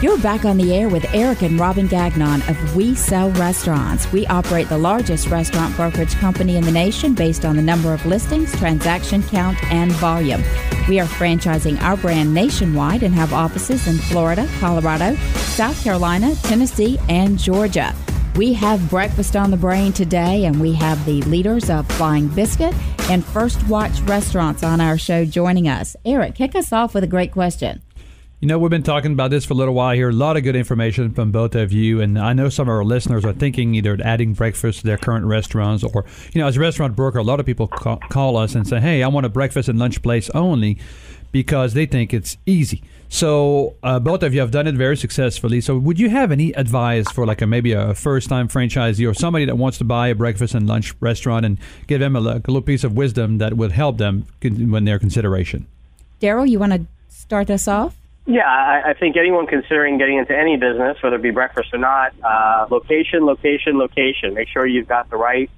You're back on the air with Eric and Robin Gagnon of We Sell Restaurants. We operate the largest restaurant brokerage company in the nation based on the number of listings, transaction count, and volume. We are franchising our brand nationwide and have offices in Florida, Colorado, South Carolina, Tennessee, and Georgia. We have breakfast on the brain today, and we have the leaders of Flying Biscuit and First Watch Restaurants on our show joining us. Eric, kick us off with a great question. You know, we've been talking about this for a little while here. A lot of good information from both of you. And I know some of our listeners are thinking either adding breakfast to their current restaurants or, you know, as a restaurant broker, a lot of people call us and say, hey, I want a breakfast and lunch place only because they think it's easy. So both of you have done it very successfully. So would you have any advice for like maybe a first-time franchisee or somebody that wants to buy a breakfast and lunch restaurant and give them a little piece of wisdom that would help them when they're consideration? Daryl, you want to start us off? Yeah, I think anyone considering getting into any business, whether it be breakfast or not, location. Make sure you've got the right,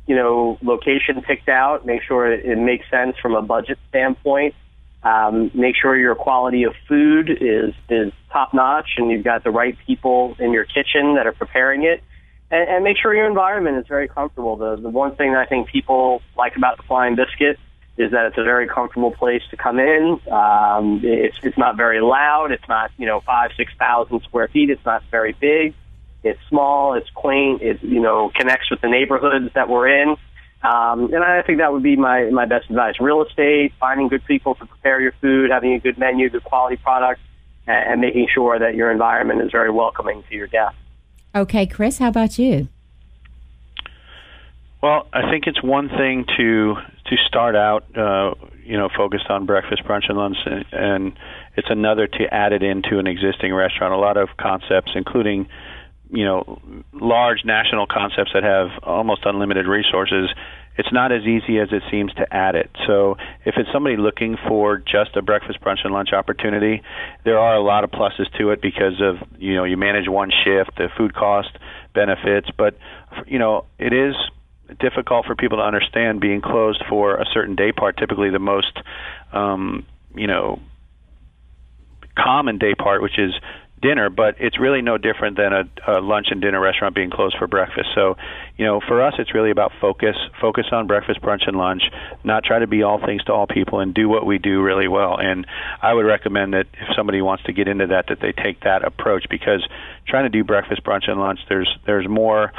location picked out. Make sure it makes sense from a budget standpoint. Make sure your quality of food is top notch and you've got the right people in your kitchen that are preparing it. And make sure your environment is very comfortable. The one thing that I think people like about the Flying Biscuit is that it's a very comfortable place to come in. It's not very loud. It's not, 5,000-6,000 square feet. It's not very big. It's small. It's quaint. It, connects with the neighborhoods that we're in. And I think that would be my best advice. Real estate, finding good people to prepare your food, having a good menu, good quality product, and making sure that your environment is very welcoming to your guests. Okay, Chris, how about you? Well, I think it's one thing to start out, focused on breakfast, brunch, and lunch, and it's another to add it into an existing restaurant. A lot of concepts, including, large national concepts that have almost unlimited resources, it's not as easy as it seems to add it. So if it's somebody looking for just a breakfast, brunch, and lunch opportunity, there are a lot of pluses to it because of, you manage one shift, the food cost benefits, but, it is difficult for people to understand being closed for a certain day part, typically the most, common day part, which is dinner, but it's really no different than a lunch and dinner restaurant being closed for breakfast. So, for us, it's really about focus on breakfast, brunch, and lunch, not try to be all things to all people and do what we do really well. And I would recommend that if somebody wants to get into that they take that approach, because trying to do breakfast, brunch, and lunch, there's more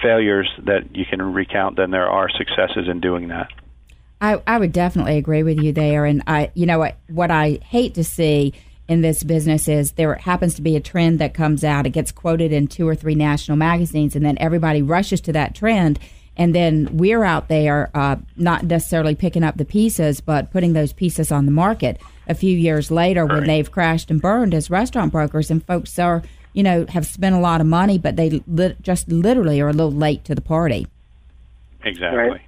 failures that you can recount than there are successes in doing that. I would definitely agree with you there. And what I hate to see in this business is there happens to be a trend that comes out. It gets quoted in 2 or 3 national magazines, and then everybody rushes to that trend. And then we're out there not necessarily picking up the pieces, but putting those pieces on the market a few years later when they've crashed and burned as restaurant brokers, and folks are have spent a lot of money, but they just literally are a little late to the party. Exactly.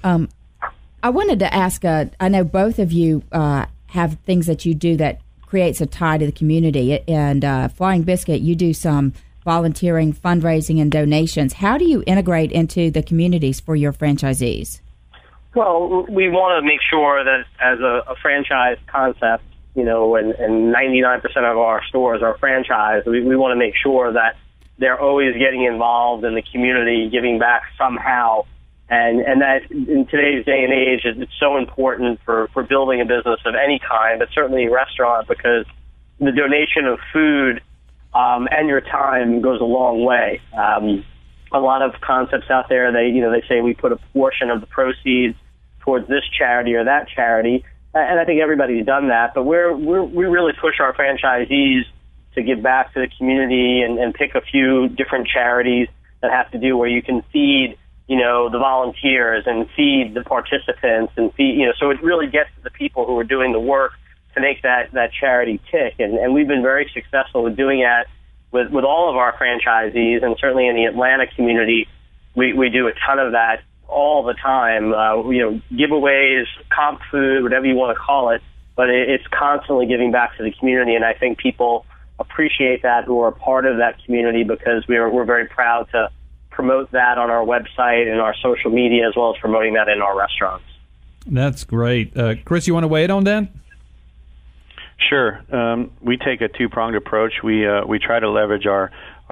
Right. I wanted to ask, I know both of you have things that you do that creates a tie to the community. And Flying Biscuit, you do some volunteering, fundraising, and donations. How do you integrate into the communities for your franchisees? Well, we want to make sure that as a franchise concept, and 99% of our stores are franchised, we want to make sure that they're always getting involved in the community, giving back somehow. And that in today's day and age, it's so important for building a business of any kind, but certainly a restaurant, because the donation of food and your time goes a long way. A lot of concepts out there, they say we put a portion of the proceeds towards this charity or that charity. And I think everybody's done that, but we really push our franchisees to give back to the community and pick a few different charities that have to do where you can feed, the volunteers and feed the participants and feed, so it really gets to the people who are doing the work to make that charity tick. And we've been very successful with doing that with all of our franchisees, and certainly in the Atlanta community, we do a ton of that all the time, giveaways, comp food, whatever you want to call it, but it's constantly giving back to the community, and I think people appreciate that who are part of that community, because we're very proud to promote that on our website and our social media, as well as promoting that in our restaurants. That's great. Chris, you want to weigh in on that? Sure. We take a two-pronged approach. We try to leverage our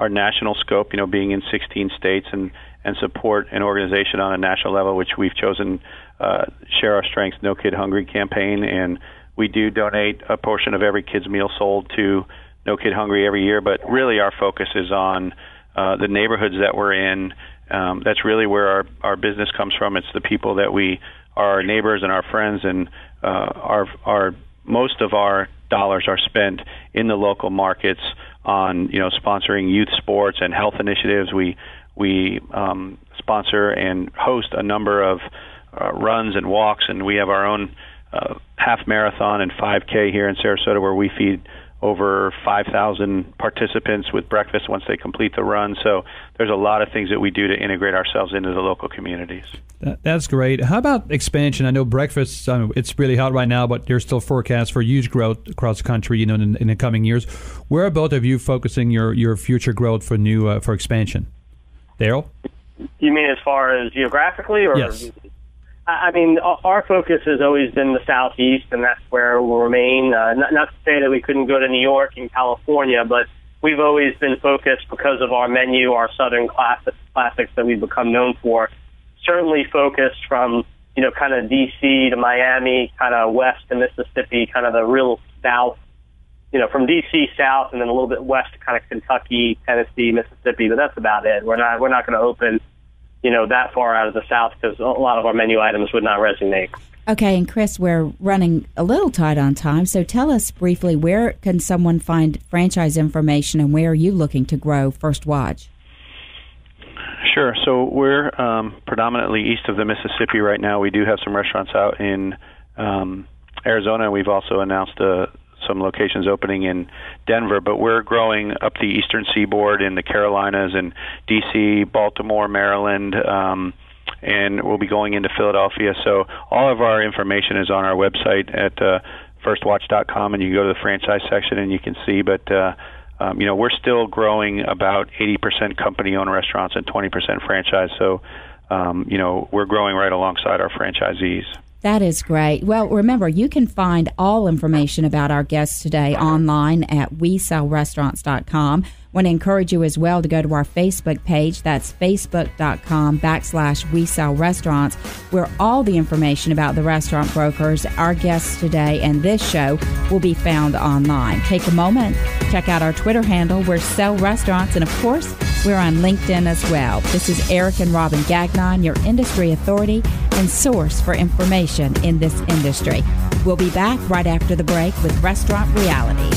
national scope, being in 16 states, and support an organization on a national level, which we've chosen Share Our Strengths, No Kid Hungry campaign, and we do donate a portion of every kid's meal sold to No Kid Hungry every year. But really, our focus is on the neighborhoods that we're in. That's really where our business comes from. It's the people that we are, our neighbors and our friends, and our most of our dollars are spent in the local markets on sponsoring youth sports and health initiatives. We sponsor and host a number of runs and walks, and we have our own half marathon and 5K here in Sarasota, where we feed over 5,000 participants with breakfast once they complete the run. So there's a lot of things that we do to integrate ourselves into the local communities. That's great. How about expansion? I know breakfast, it's really hot right now, but there's still forecasts for huge growth across the country, in the coming years. Where are both of you focusing your future growth for expansion? Darryl? You mean as far as geographically? Or? Yes. I mean, our focus has always been the Southeast, and that's where we'll remain. Not to say that we couldn't go to New York and California, but we've always been focused, because of our menu, our Southern classics that we've become known for, certainly focused from, kind of D.C. to Miami, kind of west to Mississippi, kind of the real south, from D.C. south, and then a little bit west to kind of Kentucky, Tennessee, Mississippi, but that's about it. We're not going to open that far out of the South, because a lot of our menu items would not resonate. Okay, and Chris, we're running a little tight on time, so tell us briefly, where can someone find franchise information, and where are you looking to grow First Watch? Sure. So we're predominantly east of the Mississippi right now. We do have some restaurants out in Arizona, and we've also announced some locations opening in Denver, but we're growing up the eastern seaboard in the Carolinas and D.C., Baltimore, Maryland, and we'll be going into Philadelphia. So all of our information is on our website at firstwatch.com, and you can go to the franchise section and you can see. But we're still growing about 80% company-owned restaurants and 20% franchise. So we're growing right alongside our franchisees. That is great. Well, remember, you can find all information about our guests today online at WeSellRestaurants.com. I want to encourage you as well to go to our Facebook page. That's Facebook.com/WeSellRestaurants, where all the information about the restaurant brokers, our guests today, and this show will be found online. Take a moment, check out our Twitter handle. We're Sell Restaurants, and of course, we're on LinkedIn as well. This is Eric and Robin Gagnon, your industry authority and source for information in this industry. We'll be back right after the break with Restaurant Reality.